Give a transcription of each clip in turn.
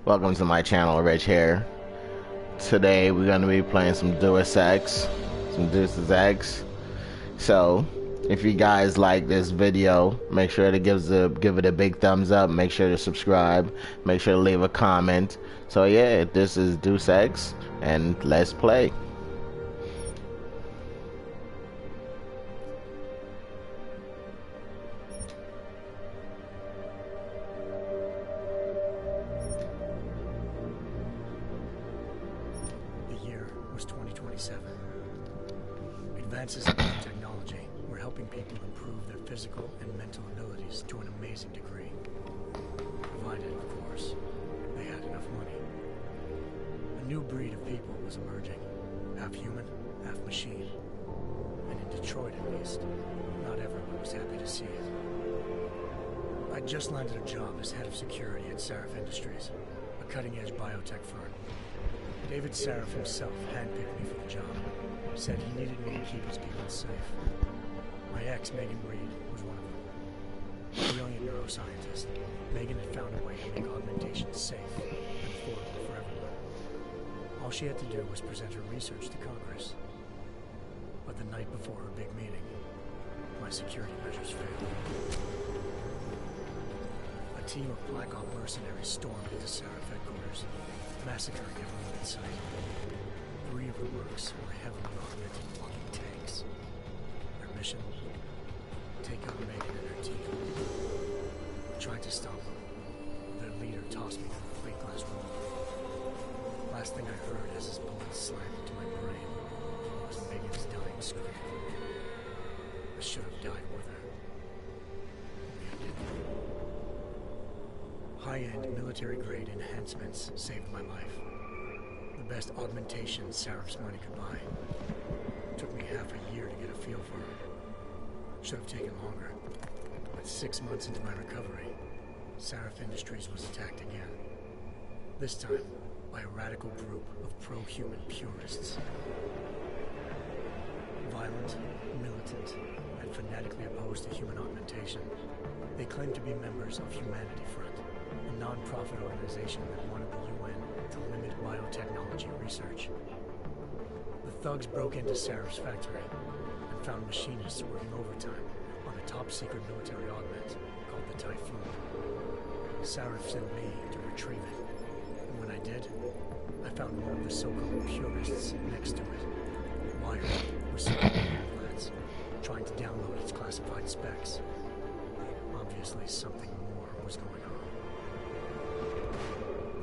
Welcome to my channel, Rich here. Today we're going to be playing some Deus Ex. Deus Ex. So, if you guys like this video, make sure to give it a big thumbs up. Make sure to subscribe. Make sure to leave a comment. So yeah, this is Deus Ex, and let's play. Was 2027. Advances in technology were helping people improve their physical and mental abilities to an amazing degree. Provided, of course, they had enough money. A new breed of people was emerging, half human, half machine. And in Detroit, at least, not everyone was happy to see it. I'd just landed a job as head of security at Sarif Industries, a cutting-edge biotech firm. David Sarif himself handpicked me for the job. Said he needed me to keep his people safe. My ex, Megan Reed, was one of them. A brilliant neuroscientist, Megan had found a way to make augmentation safe and affordable for everyone. All she had to do was present her research to Congress. But the night before her big meeting, my security measures failed. A team of Black Ops mercenaries stormed into Sarif headquarters, massacring everyone in sight. 3 of the mercs were heavily augmented walking tanks. Their mission? Take out Megan and her team. I tried to stop them. Their leader tossed me through a plate glass wall. Last thing I heard as his bullet slammed into my brain was Megan's dying scream. I should have died with her. Only I didn't. High-end military-grade enhancements saved my life. The best augmentation Sarif's money could buy. Took me half a year to get a feel for her. Should have taken longer. But 6 months into my recovery, Sarif Industries was attacked again. This time by a radical group of pro-human purists. Violent, militant, and fanatically opposed to human augmentation. They claimed to be members of Humanity Front, a non-profit organization that wanted the UN to limit biotechnology research. The thugs broke into Sarif's factory and found machinists working overtime on a top-secret military augment called the Typhoon. Sarif sent me to retrieve it, and when I did, I found one of the so-called purists next to it, wired with secret implants, trying to download its classified specs. Obviously, something more was going on.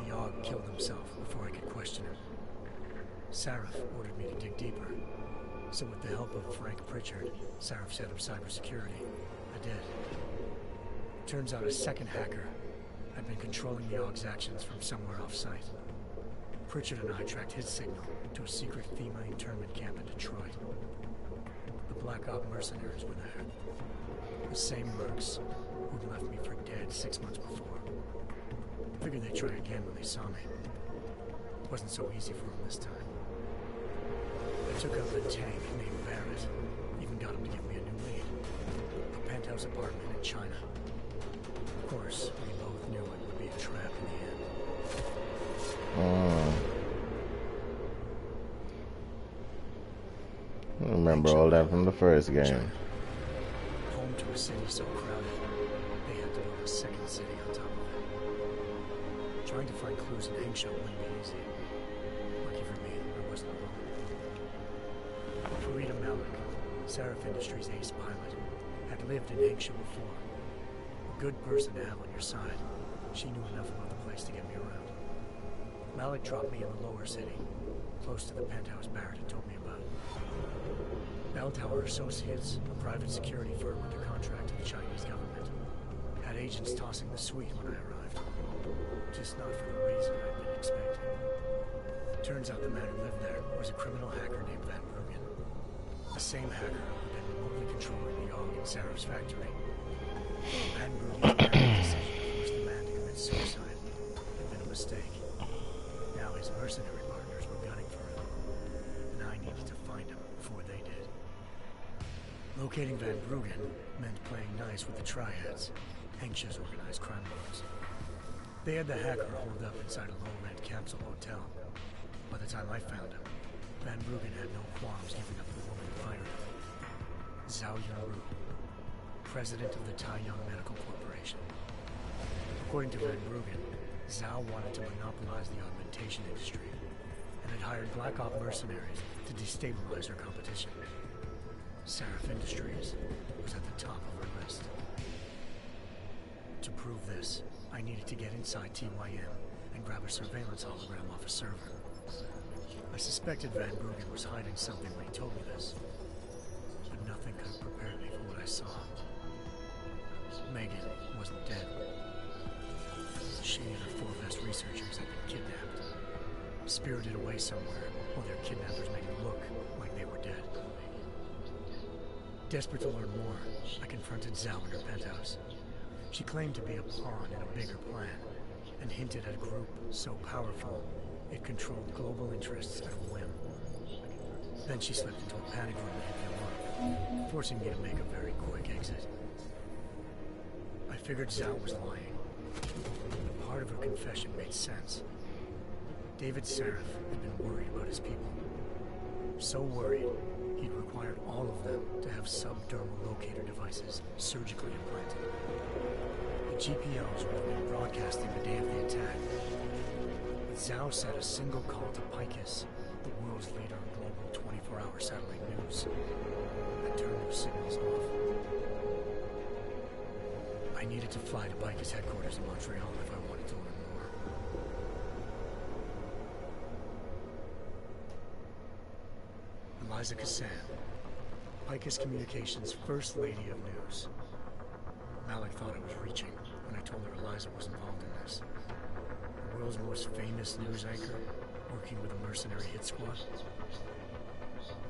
The AUG killed himself before I could question him. Sarif ordered me to dig deeper, so with the help of Frank Pritchard, Sarif's head of cybersecurity, I did. Turns out a second hacker had been controlling the AUG's actions from somewhere off-site. Pritchard and I tracked his signal to a secret FEMA internment camp in Detroit. The Black Ops mercenaries were there. The same mercs who'd left me for dead 6 months before. Figured they'd try again when they saw me. Wasn't so easy for them this time. I took out a tank named Barrett. Even got him to give me a new lead. A penthouse apartment in China. Of course, we both knew it would be a trap in the end. I remember all that from the first game. China. Home to a city so crowded, they had to build a second city on top of it. Trying to find clues in Hangzhou wouldn't be easy. Lucky for me, I wasn't alone. Farida Malik, Sarif Industries' ace pilot, had lived in Hangzhou before. A good person to have on your side. She knew enough about the place to get me around. Malik dropped me in the lower city, close to the penthouse Barrett had told me about. Bell Tower Associates, a private security firm under contract to the Chinese government, had agents tossing the suite when I arrived. Just not for the reason I'd been expecting. Turns out the man who lived there was a criminal hacker named Van Bruggen. The same hacker who'd been remotely controlling the AUG in Sarif's factory. Van Bruggen's decision to force the man to commit suicide had been a mistake. Now his mercenary partners were gunning for him, and I needed to find him before they did. Locating Van Bruggen meant playing nice with the triads, Hengsh's organized crime lords. They had the hacker holed up inside a low-rent capsule hotel. By the time I found him, Van Bruggen had no qualms giving up the woman who hired him. Zhao Yunru, president of the Taiyang Medical Corporation. According to Van Bruggen, Zhao wanted to monopolize the augmentation industry and had hired Black Op mercenaries to destabilize her competition. Seraph Industries was at the top of her list. To prove this, I needed to get inside TYM and grab a surveillance hologram off a server. I suspected Van Bruggen was hiding something when he told me this, but nothing could have prepared me for what I saw. Megan wasn't dead. She and her 4 best researchers had been kidnapped, spirited away somewhere while their kidnappers made it look like they were dead. Desperate to learn more, I confronted Zhao in her penthouse. She claimed to be a pawn in a bigger plan, and hinted at a group so powerful it controlled global interests at a whim. Then she slipped into a panic room and hit the alarm, forcing me to make a very quick exit. I figured Zhao was lying. But part of her confession made sense. David Seraph had been worried about his people. So worried, he'd required all of them to have subdermal locator devices surgically implanted. The GPOs would have been broadcasting the day of the attack. But Zhao said a single call to Picus, the world's leader in global 24-hour satellite news, had turned those signals off. I needed to fly to Picus headquarters in Montreal if I wanted to learn more. Eliza Cassan, Picus Communications' First Lady of News. Malik thought I was reaching when I told her Eliza was involved in this. The world's most famous news anchor, working with a mercenary hit squad.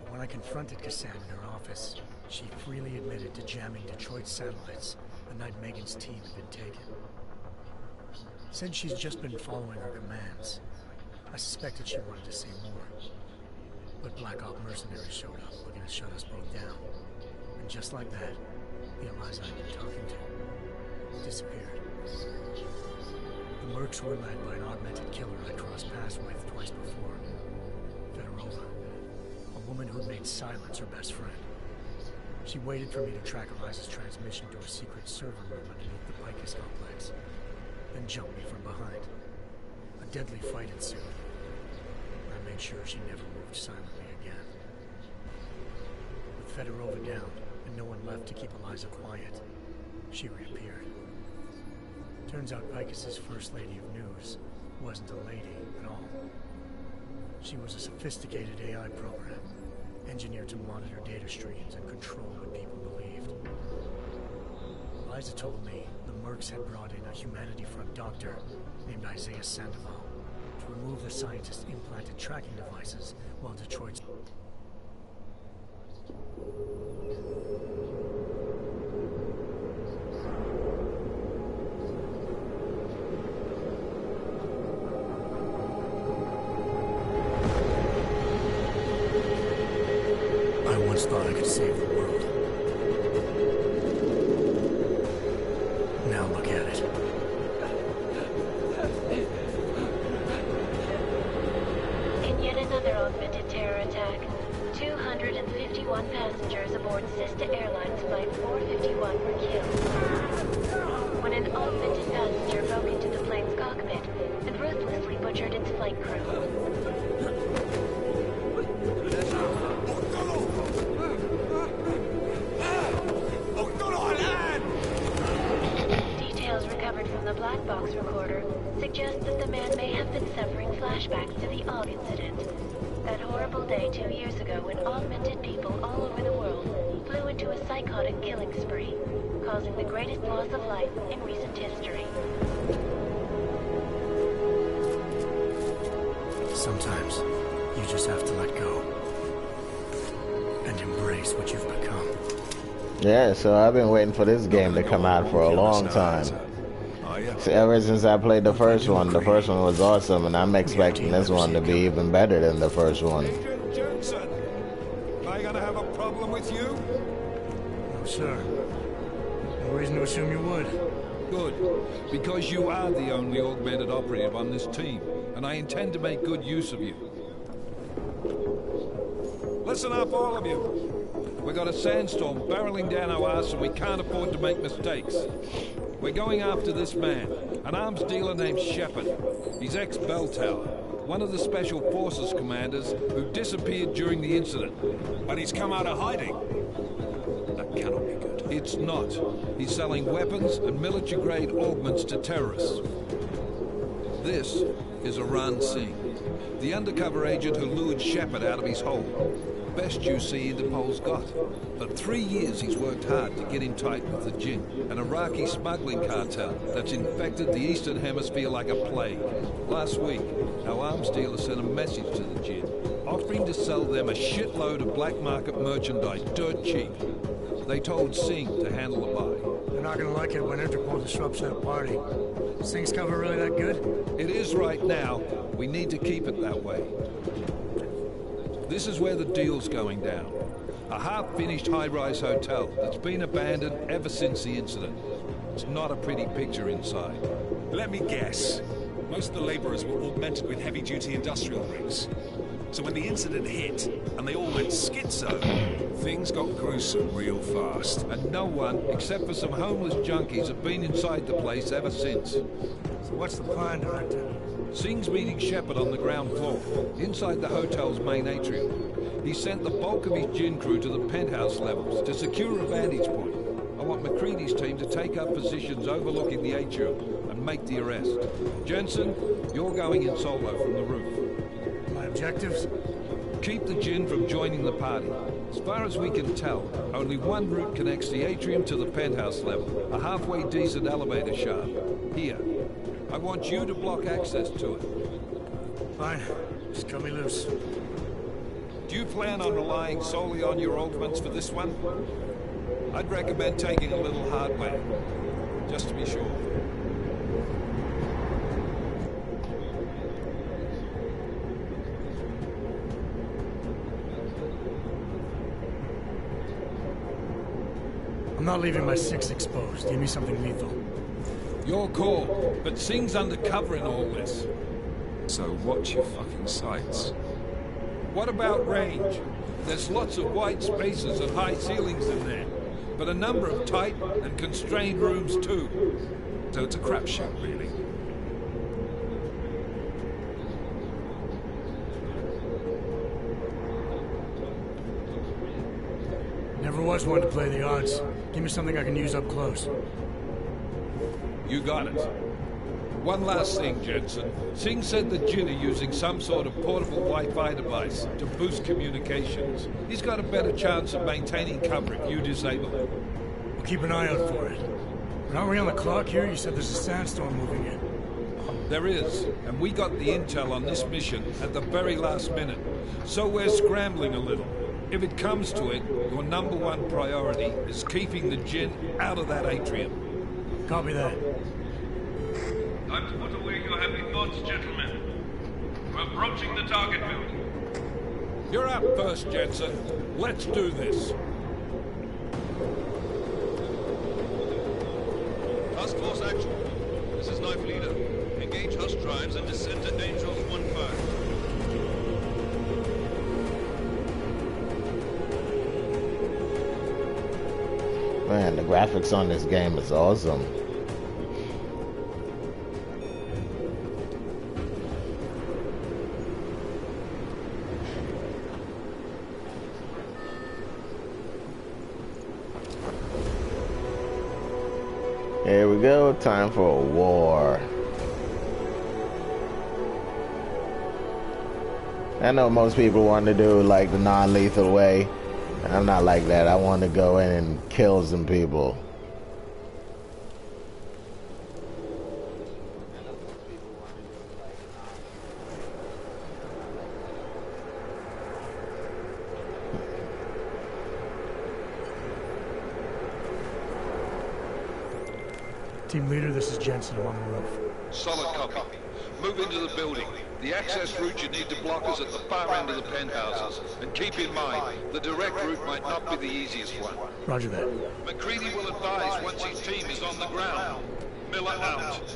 But when I confronted Cassan in her office, she freely admitted to jamming Detroit's satellites the night Megan's team had been taken. Said she's just been following her commands. I suspected she wanted to say more. But Black Op mercenaries showed up looking to shut us both down. And just like that, the Eliza I'd been talking to disappeared. The Mercs were led by an augmented killer I crossed paths with twice before. Fedorova, a woman who'd made silence her best friend. She waited for me to track Eliza's transmission to a secret server room underneath the Picus complex, then jumped me from behind. A deadly fight ensued. I made sure she never moved silently again. With Fedorova down, and no one left to keep Eliza quiet, she reappeared. Turns out Picus's First Lady of News wasn't a lady at all. She was a sophisticated AI program, engineered to monitor data streams and control what people believed. Eliza told me the Mercs had brought in a Humanity Front doctor named Isaiah Sandoval to remove the scientist's implanted tracking devices while Detroit's... I once thought I could save the world. Now look at it. In yet another augmented terror attack, 251 passengers aboard sister airlines Flight 451 were killed. When an augmented passenger broke into the plane's cockpit and ruthlessly butchered its flight crew. Details recovered from the black box recorder suggest that the man may have been suffering flashbacks to the AUG incident. That horrible day 2 years ago when augmented people all over the world flew into a psychotic killing spree, causing the greatest loss of life in recent history. Sometimes, you just have to let go. And embrace what you've become. Yeah, so I've been waiting for this game to come out for a long time. So ever since I played the first one was awesome, and I'm expecting this one to be even better than the first one. Agent Jensen, am I gonna have a problem with you? No, sir. No reason to assume you would. Good. Because you are the only augmented operative on this team, and I intend to make good use of you. Listen up, all of you. We got a sandstorm barreling down our arse and we can't afford to make mistakes. We're going after this man, an arms dealer named Shepard. He's ex-Bell Tower, one of the Special Forces commanders who disappeared during the incident. But he's come out of hiding. That cannot be good. It's not. He's selling weapons and military-grade augments to terrorists. This is Aran Singh, the undercover agent who lured Shepard out of his hole. Best you see Interpol's got. For 3 years he's worked hard to get in tight with the Jinn, an Iraqi smuggling cartel that's infected the Eastern Hemisphere like a plague. Last week, our arms dealer sent a message to the Jinn, offering to sell them a shitload of black market merchandise dirt cheap. They told Singh to handle the buy. They're not gonna like it when Interpol disrupts that party. Sing's cover really that good? It is right now. We need to keep it that way. This is where the deal's going down. A half-finished high-rise hotel that's been abandoned ever since the incident. It's not a pretty picture inside. Let me guess. Most of the laborers were augmented with heavy-duty industrial rigs. So when the incident hit, and they all went schizo, things got gruesome real fast. And no one, except for some homeless junkies, have been inside the place ever since. So what's the plan, Director? Singh's meeting Shepard on the ground floor, inside the hotel's main atrium. He sent the bulk of his Jinn crew to the penthouse levels to secure a vantage point. I want McCready's team to take up positions overlooking the atrium and make the arrest. Jensen, you're going in solo from the roof. My objectives? Keep the Jinn from joining the party. As far as we can tell, only one route connects the atrium to the penthouse level, a halfway decent elevator shaft. Here. I want you to block access to it. Fine. Just cut me loose. Do you plan on relying solely on your augments for this one? I'd recommend taking a little hardware, just to be sure. I'm not leaving my six exposed. Give me something lethal. Your call, but Singh's undercover in all this. So watch your fucking sights. What about range? There's lots of wide spaces and high ceilings in there, but a number of tight and constrained rooms too. So it's a crapshoot, really. Never was one to play the odds. Give me something I can use up close. You got it. One last thing, Jensen. Singh said the Jinn are using some sort of portable Wi-Fi device to boost communications. He's got a better chance of maintaining cover if you disable it. We'll keep an eye out for it. But aren't we on the clock here? You said there's a sandstorm moving in. There is, and we got the intel on this mission at the very last minute. So we're scrambling a little. If it comes to it, your #1 priority is keeping the Jinn out of that atrium. Copy that. Time to put away your happy thoughts, gentlemen. We're approaching the target building. You're up first, Jensen. Let's do this. Task Force action. This is Knife Leader. Engage Hush drives and descend to Angels 1-5. Man, the graphics on this game is awesome. Here we go, time for a war. I know most people want to do like the non-lethal way. I'm not like that. I want to go in and kill some people. Team leader, this is Jensen. I'm on the roof. Solid copy. Move into the building. The access route you need to block is at the far end of the penthouses. And keep in mind, the direct route might not be the easiest one. Roger that. McCready will advise once his team is on the ground. Miller out.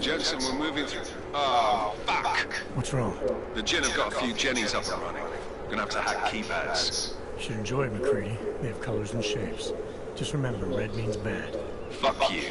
Jensen, we're moving through. Oh, fuck! What's wrong? The Jinn have got a few Jennies up and running. Gonna have to hack keypads. You should enjoy it, McCready. They have colors and shapes. Just remember, red means bad. Fuck you.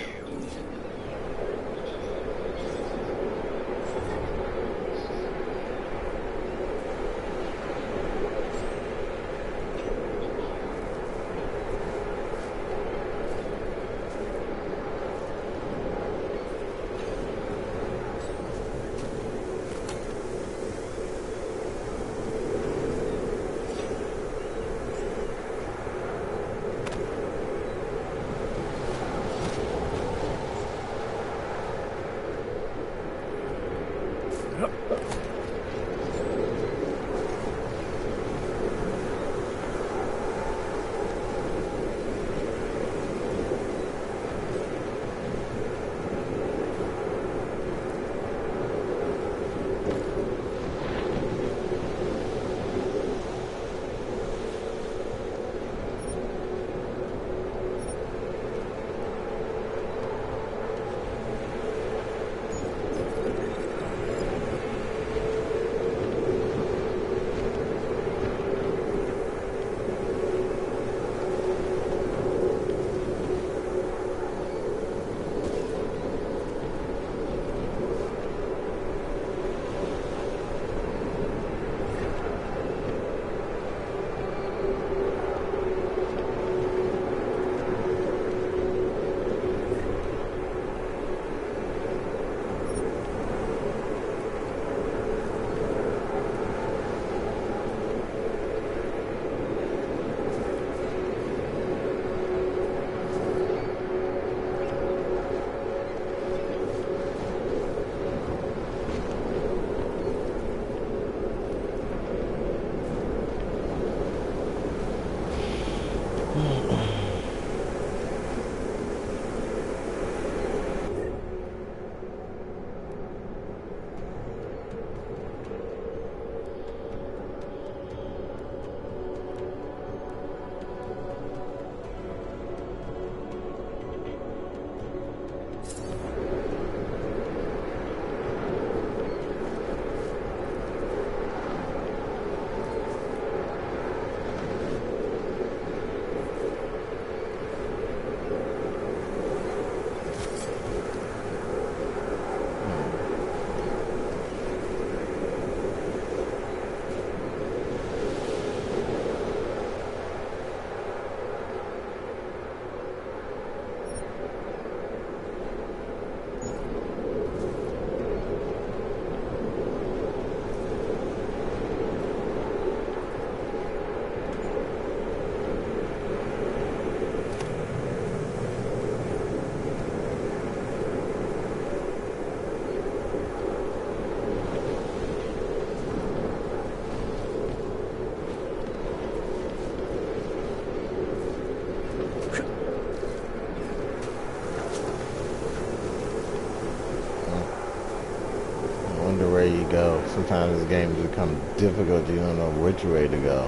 where you go. Sometimes this game becomes difficult. You don't know which way to go.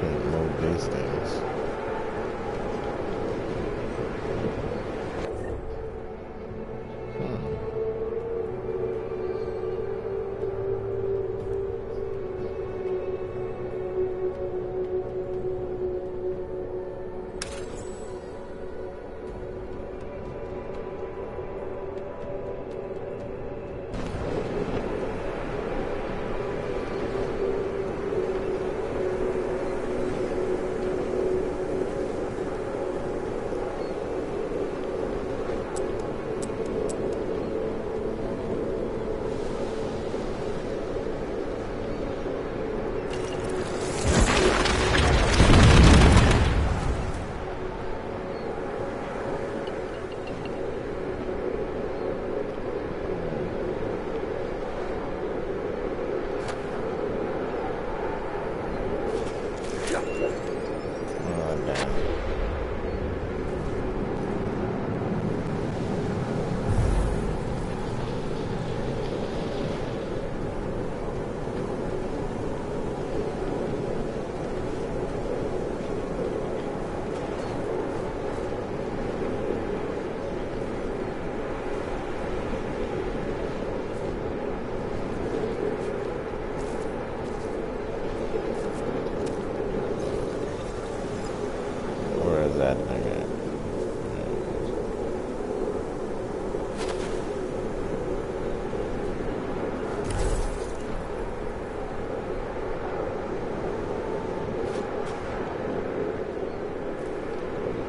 Can't move these things. That thing at?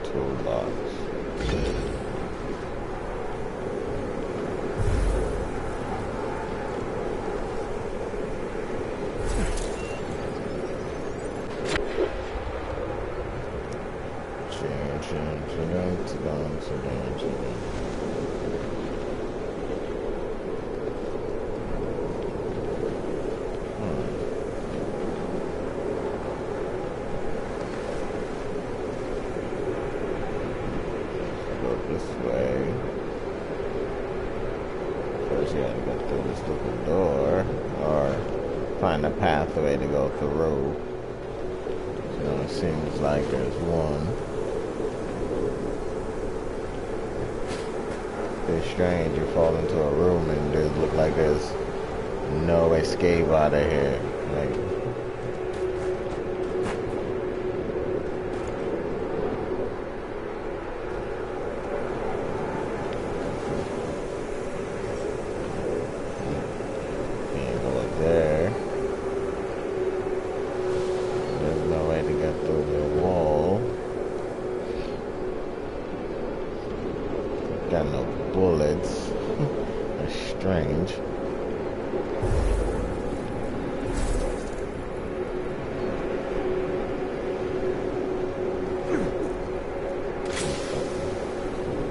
Toolbox. Go this way. First you gotta go through this little door, or find a pathway to go through. So it seems like there's one. It's strange, you fall into a room and it look like there's no escape out of here. Like, can't go up there. There's no way to get through the wall. Got no bullets. That's strange.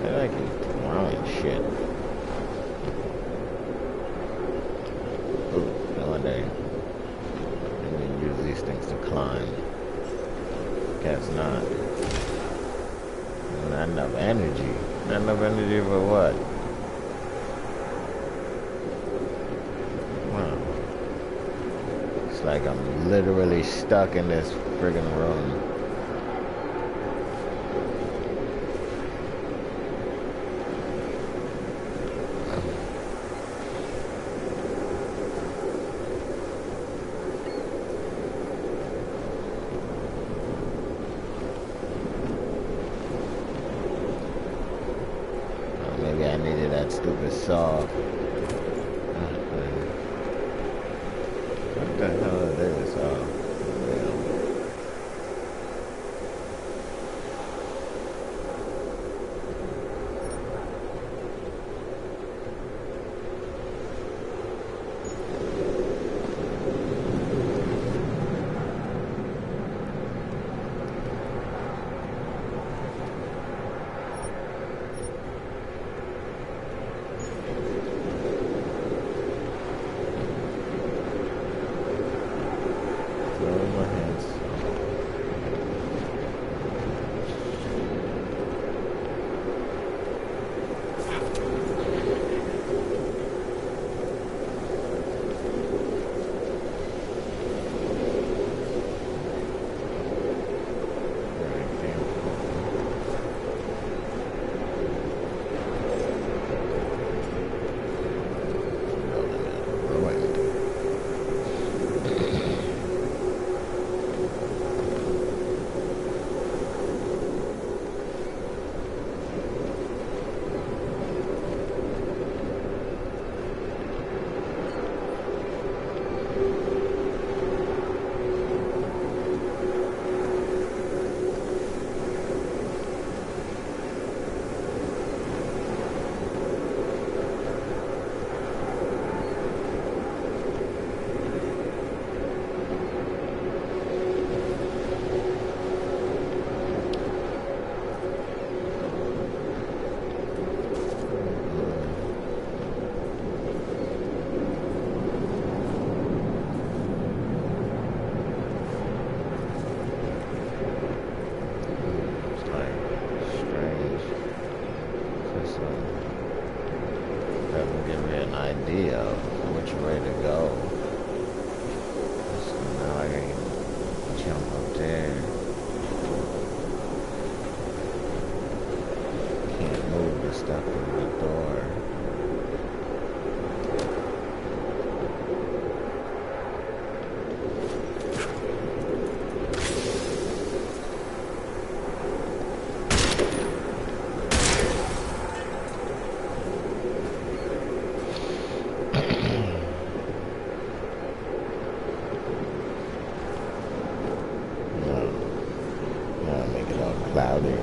I like throwing shit. Ooh, nowadays. I can use these things to climb. Guess not. Not enough energy. Not enough energy for what? Wow. It's like I'm literally stuck in this friggin' room. Maybe I needed that stupid saw. What the hell is this? Oh, idea of which way to go. So now I can jump up there. Can't move the stuff in the door. Make it all cloudy.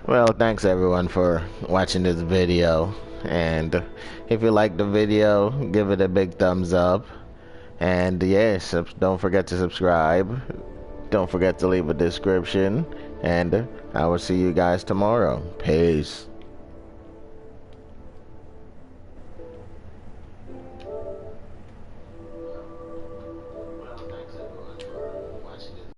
Well, thanks everyone for watching this video, and if you like the video, give it a big thumbs up, and yes, don't forget to subscribe, don't forget to leave a description, and I will see you guys tomorrow. Peace.